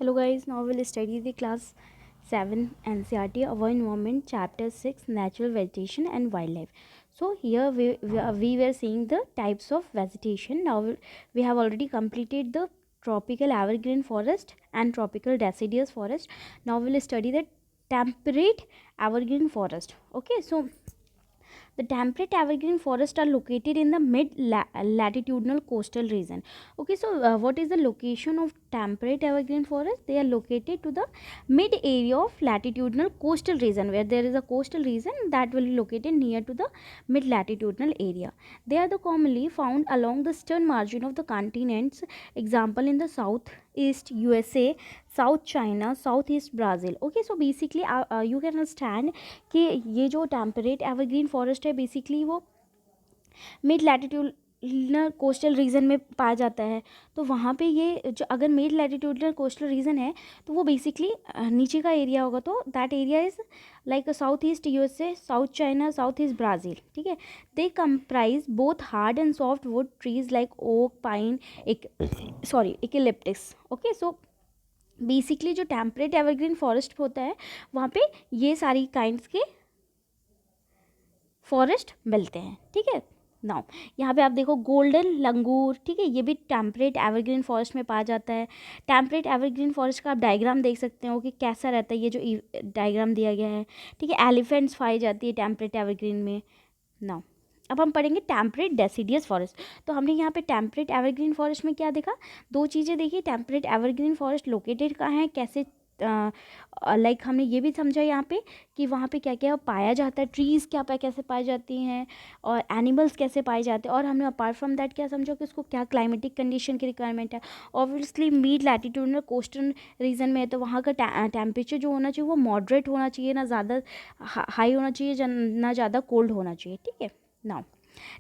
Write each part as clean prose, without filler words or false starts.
Hello guys, now we'll study the class 7 NCERT Our Environment chapter 6 Natural Vegetation and Wildlife. So here we were seeing the types of vegetation. Now we have already completed the tropical evergreen forest and tropical deciduous forest. Now we'll study the temperate evergreen forest. Okay, so the temperate evergreen forests are located in the mid-latitudinal coastal region. Okay, so what is the location of temperate evergreen forest? They are located to the mid area of latitudinal coastal region, where there is a coastal region that will be located near to the mid-latitudinal area. They are the commonly found along the eastern margin of the continents. Example in the southeast USA, South China, Southeast Brazil. Okay, so basically you can understand कि ये जो temperate evergreen forest है basically वो mid latitudinal coastal region में पाया जाता है. तो वहाँ पे ये जो अगर मिड लैटिट्यूडनल कोस्टल रीजन है तो वो बेसिकली नीचे का एरिया होगा. तो that area is like south east USA, south China, south east Brazil. ठीक है, they comprise both hard and soft wood trees like oak, pine, eucalyptus. Okay, so basically जो टेम्परेट एवरग्रीन फॉरेस्ट होता है वहाँ पे ये सारी काइंड्स के फॉरेस्ट मिलते हैं. ठीक है, नाउ यहाँ पे आप देखो गोल्डन लंगूर. ठीक है, ये भी टेम्परेट एवरग्रीन फॉरेस्ट में पाया जाता है. टेम्परेट एवरग्रीन फॉरेस्ट का आप डायग्राम देख सकते हो कि कैसा रहता है. ये जो डायग्राम दिया गया है. ठीक है, एलिफेंट्स पाई जाती है टेम्परेट एवरग्रीन में. नाउ अब हम पढ़ेंगे टेम्परेट डेसिडियस फॉरेस्ट. तो हमने यहाँ पे टेम्परेट एवरग्रीन फॉरेस्ट में क्या देखा, दो चीज़ें देखी. टेम्परेट एवरग्रीन फॉरेस्ट लोकेटेड कहाँ है, कैसे लाइक हमने ये भी समझा यहाँ पे कि वहाँ पे क्या क्या पाया जाता है, ट्रीज़ क्या कैसे पाई जाती हैं और एनिमल्स कैसे पाए जाते हैं. और हमने अपार्ट फ्रॉम दैट क्या समझा कि उसको क्या क्लाइमेटिक कंडीशन की रिक्वायरमेंट है. Obviously mid latitudinal coastal region में है तो वहाँ का टेम्परेचर जो होना चाहिए वो मॉडरेट होना चाहिए, ना ज़्यादा हाई होना चाहिए, ना ज़्यादा कोल्ड होना चाहिए. ठीक है, now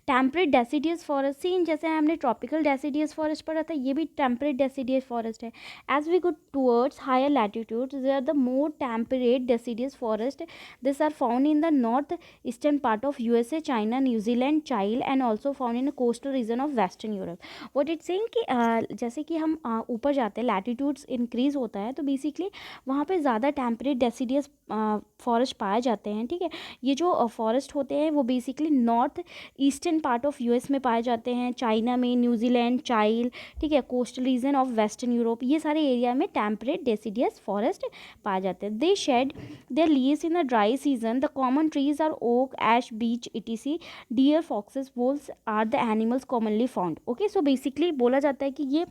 temperate deciduous forest seen, जैसे हमने ट्रॉपिकल डेसिडियस फॉरेस्ट पढ़ा था, ये भी टेम्परेट डेसिडियस फॉरेस्ट है. As we go towards higher latitudes there are the more temperate deciduous forest. This are found in the north eastern part of USA, China, New Zealand, Chile and also found in coastal region of western Europe. What it saying कि जैसे कि हम ऊपर जाते हैं, latitudes increase होता है तो बेसिकली वहाँ पे ज़्यादा टेम्परेट डेसिडियस फॉरेस्ट पाए जाते हैं. ठीक है, ये जो फॉरेस्ट होते हैं वो basically north eastern part of US में पाए जाते हैं, चाइना में, न्यूजीलैंड, चाइल. ठीक है, coastal region of western Europe, ये सारे एरिया में टेम्परेट डेसिडियस फॉरेस्ट पाए जाते हैं. They shed their leaves in the dry season. The common trees are oak, ash, beech, etc. Deer, foxes, wolves are the animals commonly found. Okay, so basically बोला जाता है कि ये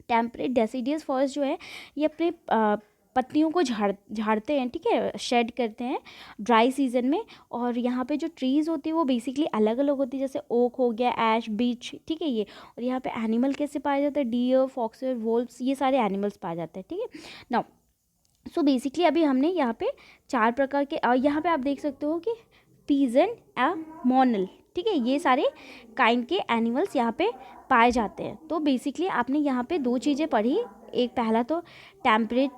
temperate deciduous forest जो है ये अपने पत्तियों को झाड़ते हैं. ठीक है, शेड करते हैं ड्राई सीजन में. और यहाँ पे जो ट्रीज़ होती है वो बेसिकली अलग अलग होती है, जैसे ओक हो गया, ऐश, बीच. ठीक है, ये. और यहाँ पे एनिमल कैसे पाए जाते हैं, डियर, फॉक्सर, वोल्व्स, ये सारे एनिमल्स पाए जाते हैं. ठीक है, नाउ सो बेसिकली अभी हमने यहाँ पे चार प्रकार के, यहाँ पे आप देख सकते हो कि पीजेंट या मोनल. ठीक है, ये सारे काइंड के एनिमल्स यहाँ पे पाए जाते हैं. तो बेसिकली आपने यहाँ पे दो चीज़ें पढ़ी. एक पहला तो टेम्परेट,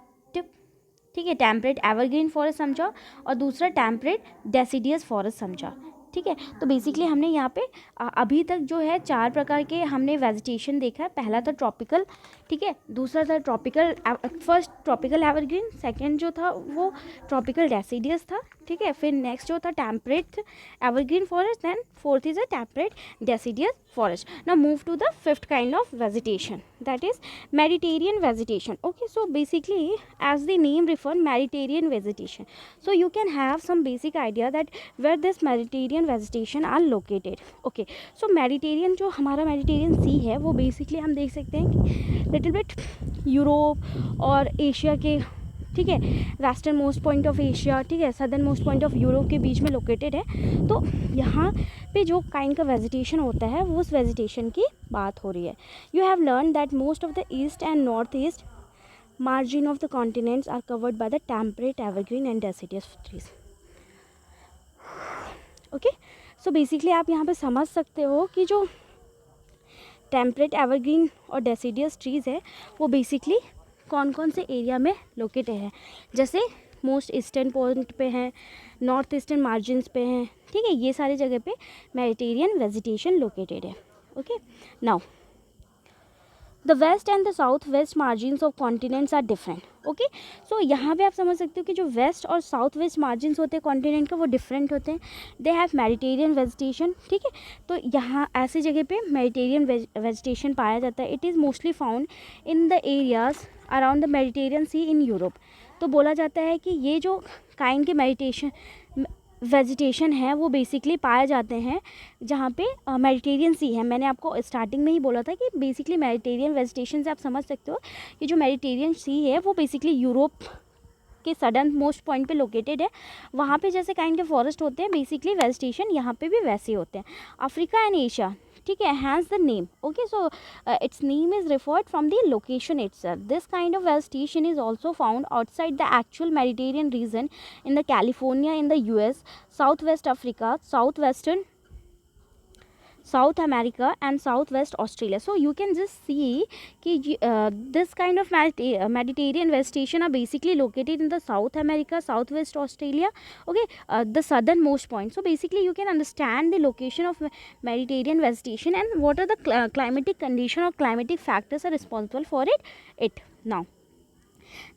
ठीक है, टेम्परेट एवरग्रीन फॉरेस्ट समझा, और दूसरा टेम्परेट डेसिडियस फॉरेस्ट समझा. ठीक है, तो बेसिकली हमने यहाँ पे अभी तक जो है चार प्रकार के हमने वेजिटेशन देखा है. पहला था ट्रॉपिकल. ठीक है, दूसरा था tropical, first tropical evergreen, second जो था वो ट्रॉपिकल डेसिडियस था. ठीक है, फिर नेक्स्ट जो था temperate evergreen forest, then fourth is a temperate deciduous forest. Now move to the fifth kind of vegetation, that is Mediterranean vegetation. Okay, so basically as the name refer, Mediterranean vegetation, so you can have some basic idea that where this Mediterranean vegetation are located. Okay, so Mediterranean जो हमारा Mediterranean sea है वो basically हम देख सकते हैं कि little bit Europe और एशिया के, ठीक है, western most point of Asia, ठीक है, southern most point of Europe के बीच में लोकेटेड है. तो यहाँ पे जो काइंड का वेजिटेशन होता है वो उस वेजिटेशन की बात हो रही है. You have learn that most of the east and north east margin of the continents are covered by the temperate evergreen and deciduous trees. Okay, so basically आप यहाँ पे समझ सकते हो कि जो टेम्परेट एवरग्रीन और डेसिडियस ट्रीज़ है वो बेसिकली कौन कौन से एरिया में लोकेटेड है. जैसे मोस्ट ईस्टर्न पॉइंट पे हैं, नॉर्थ ईस्टर्न मार्जिन्स पे हैं. ठीक है, ये सारी जगह पे मेडिटेरियन वेजिटेशन लोकेटेड है. Okay, now the west and the south west margins of continents are different. Okay, so यहाँ पे आप समझ सकते हो कि जो वेस्ट और साउथ वेस्ट मार्जिन्स होते हैं कॉन्टिनेंट का वो डिफरेंट होते हैं. They have Mediterranean vegetation. ठीक है, तो यहाँ ऐसी जगह पे मेडिटेरियन वेजिटेशन पाया जाता है. It is mostly found in the areas around the Mediterranean sea in Europe. तो बोला जाता है कि ये जो काइंड के मेडिटेशन वेजिटेशन है वो बेसिकली पाए जाते हैं जहाँ पे मेडिटेरियन सी है. मैंने आपको स्टार्टिंग में ही बोला था कि बेसिकली मेडिटेरियन वेजिटेशन से आप समझ सकते हो कि जो मेडिटेरियन सी है वो बेसिकली यूरोप के सडर्न मोस्ट पॉइंट पे लोकेटेड है. वहाँ पे जैसे काइंड के फॉरेस्ट होते हैं बेसिकली वेजिटेशन यहाँ पे भी वैसे होते हैं. अफ्रीका एंड एशिया, ठीक है, has the name. Okay, so it's name is referred from the location itself. This kind of vegetation is also found outside the actual Mediterranean reason in the California in the US, south west Africa, south western South America and Southwest Australia. So you can just see कि this kind of Mediterranean vegetation are basically located in the South America, Southwest Australia, okay, the southernmost point. So basically you can understand the location of Mediterranean vegetation and what are the climatic condition or climatic factors are responsible for it. Now,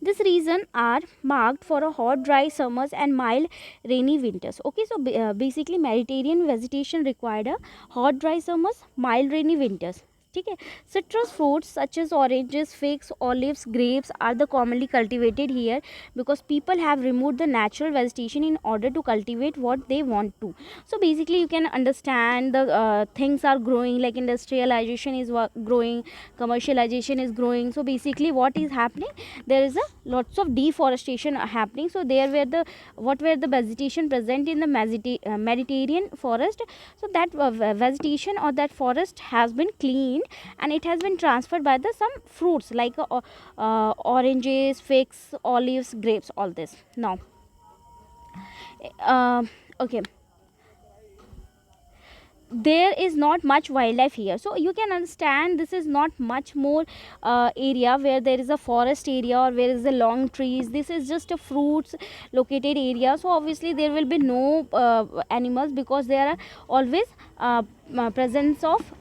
this region are marked for a hot dry summers and mild rainy winters. Okay, so basically Mediterranean vegetation required a hot dry summers, mild rainy winters. ठीक है, citrus fruits such as oranges, figs, olives, grapes are the commonly cultivated here because people have removed the natural vegetation in order to cultivate what they want to. So basically you can understand the things are growing, like industrialization is growing, commercialization is growing. So basically what is happening, there is a lots of deforestation happening. So there were the what were the vegetation present in the Mediterranean forest, so that vegetation or that forest has been cleaned and it has been transferred by the some fruits like oranges, figs, olives, grapes, all this. Now okay, there is not much wildlife here, so you can understand this is not much more area where there is a forest area or where is the long trees. This is just a fruits located area, so obviously there will be no animals because there are always presence of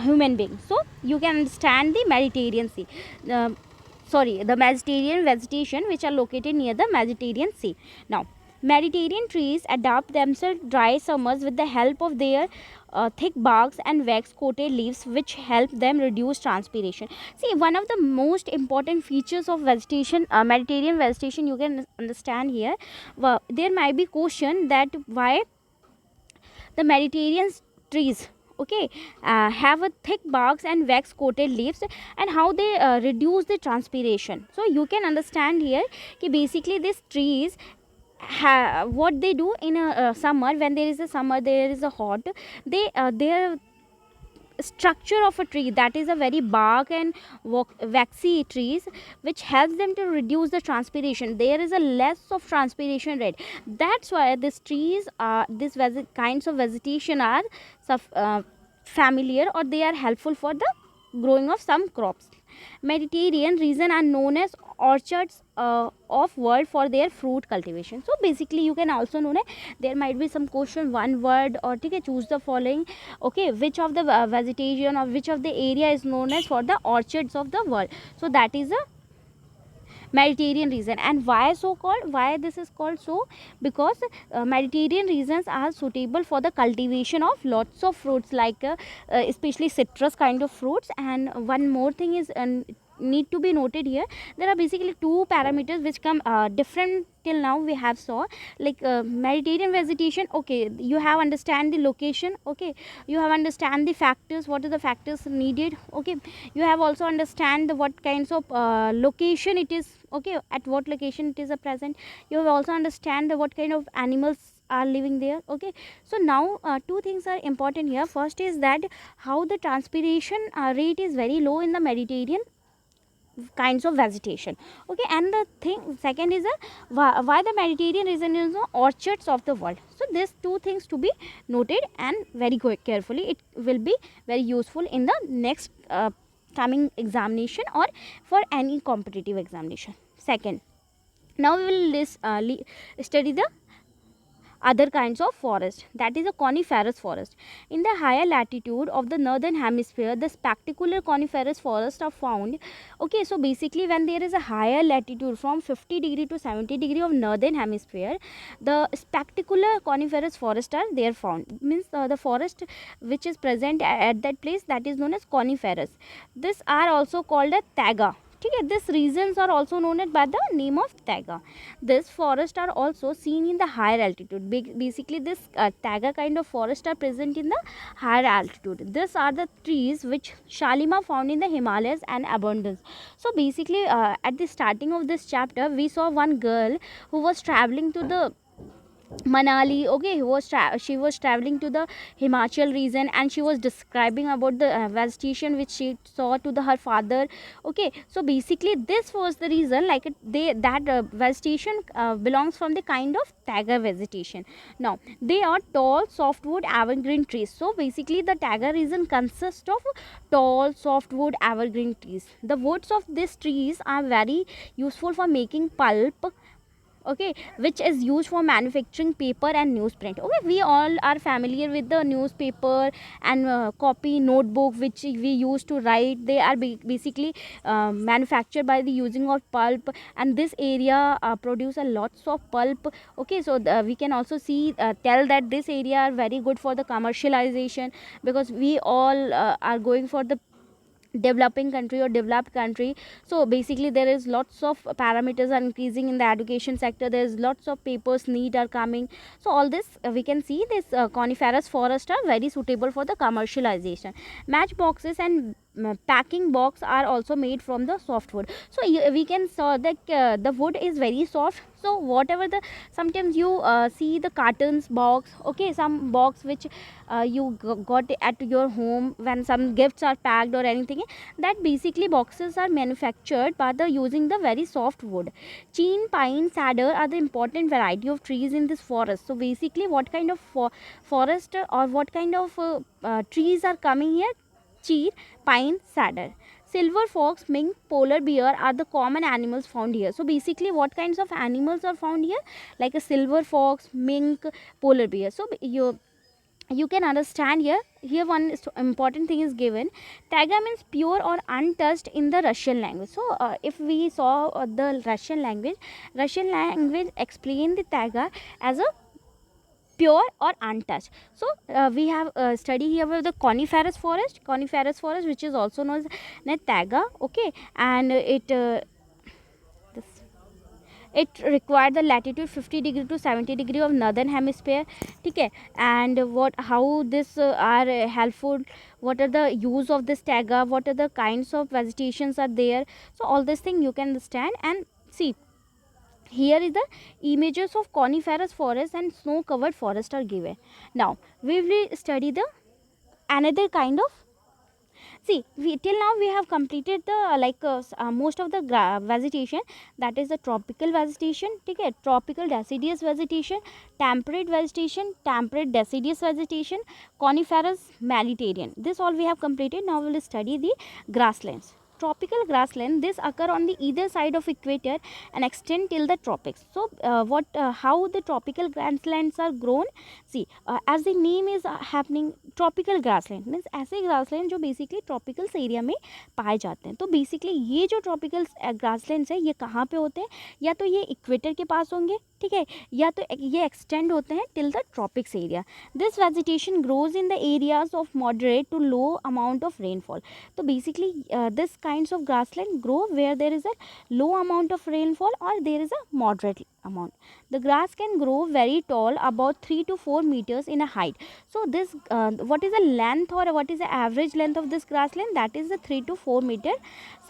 human beings. So you can understand the Mediterranean Sea, the Mediterranean vegetation which are located near the Mediterranean Sea. Now Mediterranean trees adapt themselves dry summers with the help of their thick barks and wax coated leaves which help them reduce transpiration. See, one of the most important features of vegetation, Mediterranean vegetation, you can understand here. There might be question that why the Mediterranean trees, okay, have a thick barks and wax coated leaves and how they reduce the transpiration. So you can understand here कि basically these trees what they do in a summer, when there is a summer, there is a hot, they their structure of a tree, that is a very bark and waxy trees which helps them to reduce the transpiration. There is a less of transpiration rate. That's why these trees are these kinds of vegetation are familiar or they are helpful for the growing of some crops. Mediterranean region are known as orchards of world for their fruit cultivation. So basically you can also know that there might be some question, one word or ठीक है, choose the following. Okay, which of the vegetation or which of the area is known as for the orchards of the world. So that is a Mediterranean region. And why so called, why this is called so, because Mediterranean regions are suitable for the cultivation of lots of fruits like especially citrus kind of fruits. And one more thing is need to be noted here, there are basically two parameters which come different till now we have saw, like Mediterranean vegetation. Okay, you have understand the location, okay, you have understand the factors, what are the factors needed, okay, you have also understand the what kinds of location it is, okay, at what location it is present, you have also understand the what kind of animals are living there, okay. So now two things are important here. First is that how the transpiration rate is very low in the Mediterranean kinds of vegetation, okay. And the thing second is why the Mediterranean region is the orchards of the world. So these two things to be noted and very carefully, it will be very useful in the next coming examination or for any competitive examination. Second, now we will study the other kinds of forest, that is a coniferous forest. In the higher latitude of the northern hemisphere, the spectacular coniferous forests are found. Okay, so basically when there is a higher latitude from 50 degree to 70 degree of northern hemisphere, the spectacular coniferous forests are there found. Means the forest which is present at that place, that is known as coniferous. These are also called a taiga. Okay, these regions are also known as by the name of taiga. These forests are also seen in the higher altitude. Basically, this taiga kind of forest are present in the higher altitude. These are the trees which Shalimar found in the Himalayas and abundance. So basically, at the starting of this chapter, we saw one girl who was traveling to the Manali. Okay, she was traveling to the Himachal region, and she was describing about the vegetation which she saw to her father. Okay, so basically this was the reason, like that vegetation belongs from the kind of taiga vegetation. Now they are tall softwood evergreen trees. So basically the taiga region consists of tall softwood evergreen trees. The woods of these trees are very useful for making pulp, okay, which is used for manufacturing paper and newsprint. Okay, we all are familiar with the newspaper and copy notebook which we use to write. They are basically manufactured by the using of pulp, and this area produce a lots of pulp. Okay, so we can also see tell that this area are very good for the commercialization, because we all are going for the developing country or developed country. So basically there is lots of parameters are increasing in the education sector. There is lots of papers need are coming. So all this we can see this coniferous forest are very suitable for the commercialization. Matchboxes and packing box are also made from the softwood. So we can saw that the wood is very soft. So whatever the sometimes you see the cartons box, okay, some box which you got at your home when some gifts are packed or anything, that basically boxes are manufactured by the using the very soft wood. Chin, pine, cedar are the important variety of trees in this forest. So basically what kind of forest or what kind of trees are coming here? Cheer, pine, cedar. Silver fox, mink, polar bear are the common animals found here. So basically what kinds of animals are found here? Like a silver fox, mink, polar bear. So you can understand here one important thing is given. Taiga means pure or untouched in the Russian language. So if we saw the Russian language explain the taiga as a pure or untouched. So we have study here with the coniferous forest which is also known as taiga. Okay, and this it required the latitude 50 degree to 70 degree of northern hemisphere. Okay, and what how this are helpful, what are the use of this taiga, what are the kinds of vegetations are there. So all this thing you can understand and see. Here is the images of coniferous forest and snow covered forest are given. Now we will study the another kind of. See, till now we have completed the most of the vegetation, that is the tropical vegetation. Okay, tropical deciduous vegetation, temperate deciduous vegetation, coniferous, Mediterranean. This all we have completed. Now we will study the grasslands. Tropical grassland, this occur on the either side of equator and extend till the tropics. So how the tropical grasslands are grown? See, as the name is happening, tropical grassland means ऐसे grassland जो basically tropical area में पाए जाते हैं. तो basically ये जो tropical grasslands है ये कहाँ पे होते हैं? या तो ये इक्वेटर के पास होंगे, ठीक है, या तो ये एक्सटेंड होते हैं till the tropics area. This vegetation grows in the areas of moderate to low amount of rainfall. तो basically this kinds of grassland grow where there is a low amount of rainfall और there is a moderate amount. The grass can grow very tall, about 3 to 4 meters in a height. So this what is the length or what is the average length of this grassland? That is the 3 to 4 meter.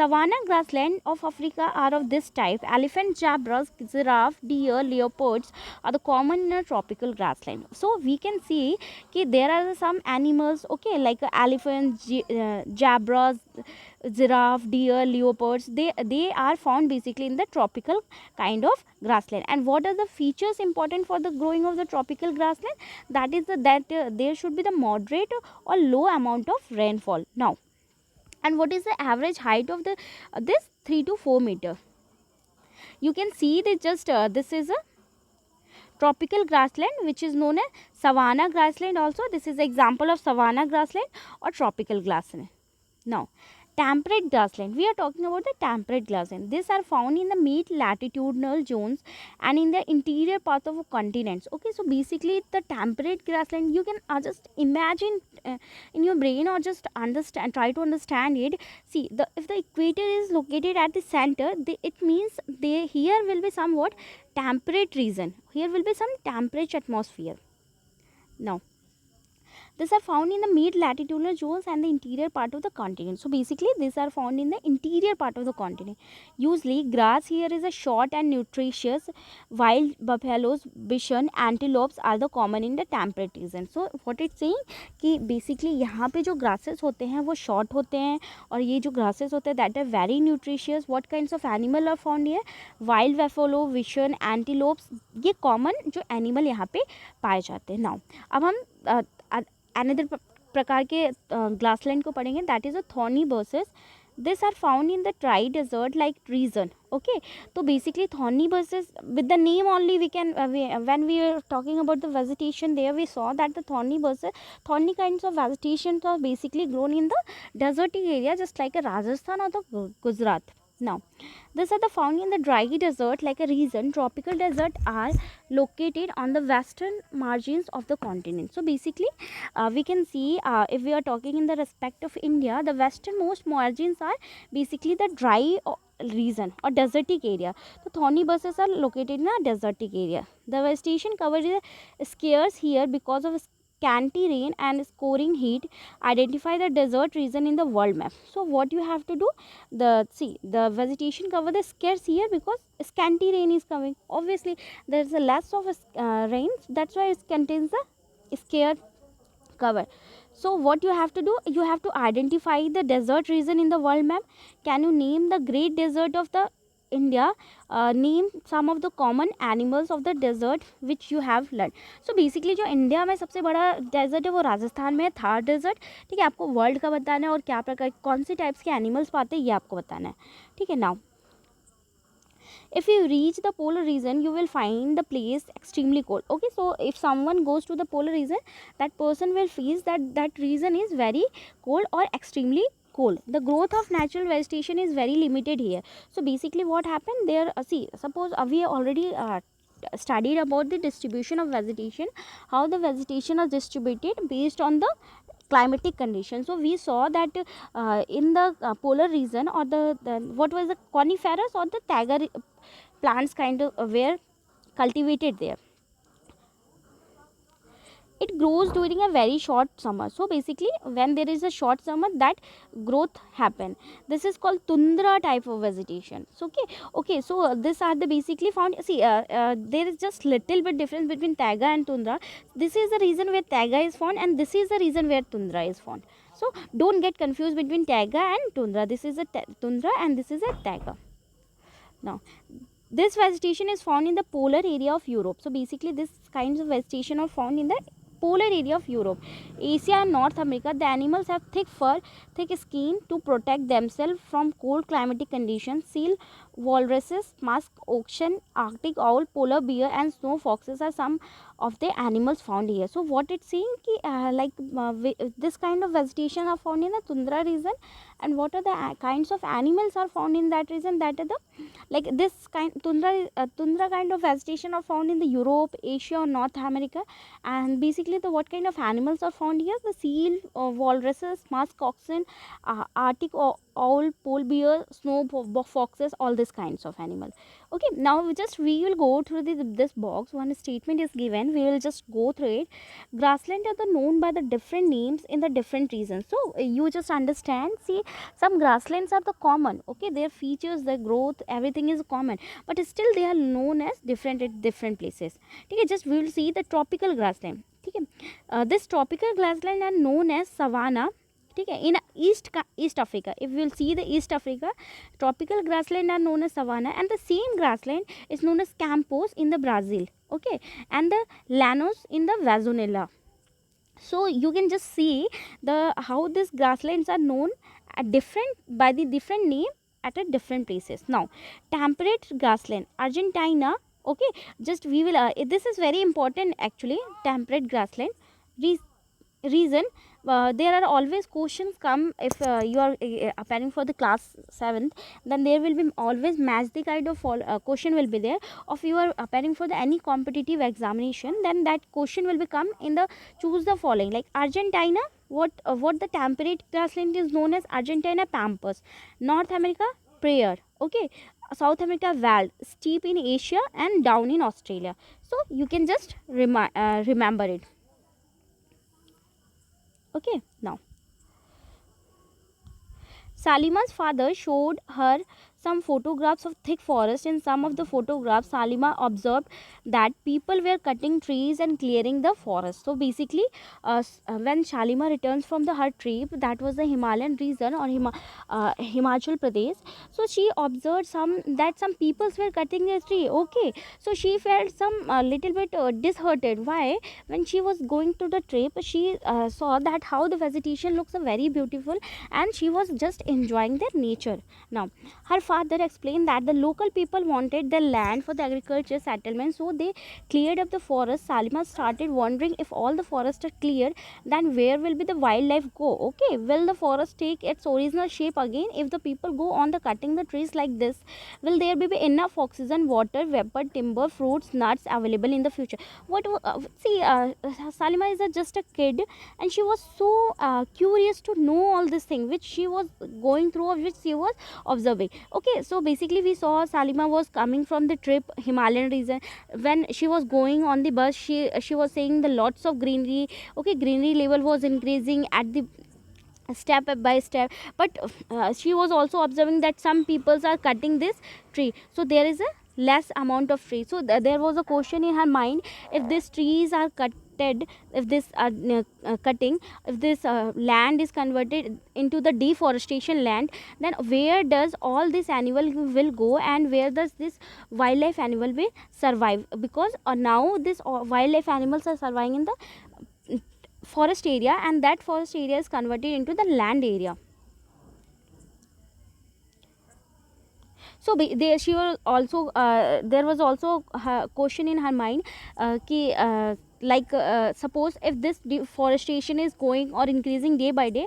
Savanna grassland of Africa are of this type. Elephant, zebras, giraffe, deer, leopards are the common in a tropical grassland. So we can see कि there are some animals, okay, like elephants, zebras, giraffe, deer, leopards. They are found basically in the tropical kind of grassland. And what are the features important for the growing of the tropical grassland? That is that there should be the moderate or low amount of rainfall. Now, and what is the average height of the this 3 to 4 meter? You can see that just this is a Tropical grassland, which is known as savanna grassland also. This is example of savanna grassland or tropical grassland. Now, temperate grassland. We are talking about the temperate grassland. These are found in the mid latitudinal zones and in the interior part of continents. Okay, so basically the temperate grassland, you can just imagine in your brain, or just understand, try to understand it. See, if the equator is located at the center, it means here will be somewhat temperate region. Here will be some temperate atmosphere. Now, these are found in the mid latitudinal zones and the interior part of the continent. So basically these are found in the interior part of the continent. Usually grass here is a short and nutritious. Wild buffaloes, bison, antelopes are the common in the temperate region. So what it's saying कि basically यहाँ पे जो grasses होते हैं वो short होते हैं, और ये जो grasses होते हैं that are very nutritious. What kinds of animal are found here? Wild buffalo, bison, antelopes, ये common जो animal यहाँ पे पाए जाते हैं. Now अब हम अनदर प्रकार के ग्रासलैंड को पढ़ेंगे, that is a thorny bushes. This are found in the dry desert like region. Okay, तो basically thorny bushes with the name only we can, when we are talking about the vegetation there we saw that the thorny bushes, thorny kinds of vegetation are basically grown in the desertic area just like a Rajasthan और the Gujarat. Now, these are the found in the dry desert like a region. Tropical desert are located on the western margins of the continent. So basically, we can see if we are talking in the respect of India, the westernmost margins are basically the dry region or desertic area. The thorny buses are located in a desertic area. The vegetation cover is scarce here because of scanty rain and scoring heat. Identify the desert region in the world map. So what you have to do, the vegetation cover is scarce here because scanty rain is coming. Obviously there is a less of rain, that's why it contains the scarce cover. So what you have to do, you have to identify the desert region in the world map. Can you name the great desert of the India? Name some of the common animals of the desert which you have learned. So basically जो India में सबसे बड़ा desert है वो राजस्थान में है, Thar desert. ठीक है, आपको वर्ल्ड का बताना है और क्या प्रकार कौन से टाइप्स के एनिमल्स पाते हैं ये आपको बताना है. ठीक है. Now if you reach the polar region, you will find the place extremely cold. Okay, so if someone goes to the polar region, that person will feel that that region is very cold or extremely cold. The growth of natural vegetation is very limited here. So basically what happened there, see, suppose we already studied about the distribution of vegetation, how the vegetation is distributed based on the climatic conditions. So we saw that in the polar region, or the what was the coniferous or the taiga plants kind of were cultivated there. It grows during a very short summer. So basically when there is a short summer, that growth happen. This is called tundra type of vegetation. So okay, so these are the basically found. See, there is just little bit difference between taiga and tundra. This is the reason where taiga is found, and this is the reason where tundra is found. So don't get confused between taiga and tundra. This is a tundra and this is a taiga. Now this vegetation is found in the polar area of Europe. So basically this kinds of vegetation are found in the polar area of Europe, Asia and North America. The animals have thick fur, thick skin to protect themselves from cold climatic conditions. Seal, walruses, musk oxen, Arctic owl, polar bear and snow foxes are some of the animals found here. So what it's saying ki this kind of vegetation are found in the tundra region, and what are the kinds of animals are found in that region, that are the like this kind tundra kind of vegetation are found in the Europe, Asia or North America. And basically the what kind of animals are found here, the seal, walruses, musk oxen, Arctic owl, polar bear, snow foxes, all these kinds of animals. Okay, now we will go through this box. One statement is given, we will just go through it. Grassland are the known by the different names in the different regions. So you just understand, see, some grasslands are the common, okay, their features, their growth, everything is common, but still they are known as different at different places. Okay, just we will see the tropical grassland. Okay, this tropical grassland are known as savanna. Okay, in East Africa, if we will see the East Africa, tropical grassland are known as savanna, and the same grassland is known as campos in the Brazil. Okay, and the llanos in the Venezuela. So you can just see the how these grasslands are known at different by the different name at a different places. Now temperate grassland, Argentina. Okay, just we will this is very important actually. Temperate grassland. Reason, there are always questions come if you are appearing for the class 7th, then there will be always match the kind of question will be there of you are appearing for the any competitive examination, then that question will become in the choose the following, like Argentina, what the temperate grassland is known as Argentina pampas, North America prayer, okay, South America vald, steep in Asia and down in Australia. So you can just remember it. Okay, now Salima's father showed her some photographs of thick forest. In some of the photographs, Salima observed that people were cutting trees and clearing the forest. So basically, when Shalima returns from the her trip, that was the Himalayan region or Himachal Pradesh. So she observed some people were cutting a tree. Okay, so she felt some little bit disheartened. Why? When she was going to the trip, she saw that how the vegetation looks very beautiful, and she was just enjoying their nature. Now her father explained that the local people wanted the land for the agriculture settlement, so they cleared up the forest. Salima started wondering, if all the forests are cleared, then where will be the wildlife go? Okay, will the forest take its original shape again if the people go on the cutting the trees like this? Will there be enough oxygen, water vapor, timber, fruits, nuts available in the future? See, Salima is just a kid, and she was so curious to know all this thing which she was going through, or which she was observing. Okay, so basically we saw Salima was coming from the trip Himalayan region. When she was going on the bus, she was saying the lots of greenery. Okay, greenery level was increasing at the step by step, but she was also observing that some peoples are cutting this tree, so there is a less amount of tree. So there was a question in her mind, if these trees are cutted, if this cutting, if this land is converted into the deforestation land, then where does all this animal will go, and where does this wildlife animal will survive? Because now this wildlife animals are surviving in the forest area, and that forest area is converted into the land area. So she was also there was also a question in her mind, suppose if this deforestation is going or increasing day by day,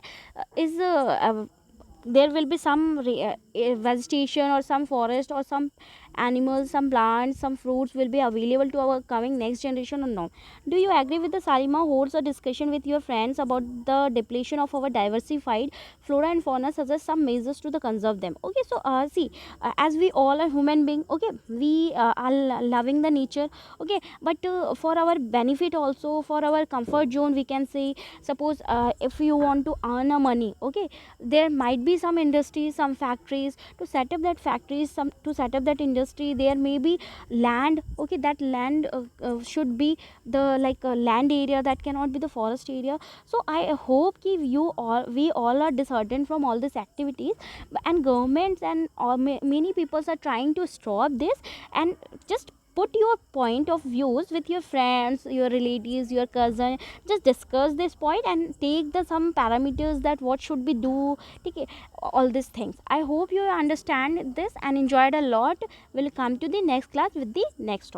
is there will be some vegetation or some forest or some animals, some plants, some fruits will be available to our coming next generation or no? Do you agree with the Salima holds a discussion with your friends about the depletion of our diversified flora and fauna, suggest some measures to the conserve them? Okay, so see, as we all are human being, okay, we are loving the nature, okay, but for our benefit also, for our comfort zone, we can say, suppose if you want to earn a money, okay, there might be some industries, some factories. To set up that factories, some to set up that industry, there may be land, okay, that land should be the like land area, that cannot be the forest area. So I hope ki we all are disheartened from all these activities, and governments and many people are trying to stop this, and just put your point of views with your friends, your relatives, your cousin. Just discuss this point and take the some parameters that what should be do. Okay, all these things, I hope you understand this and enjoyed a lot. We'll come to the next class with the next topic.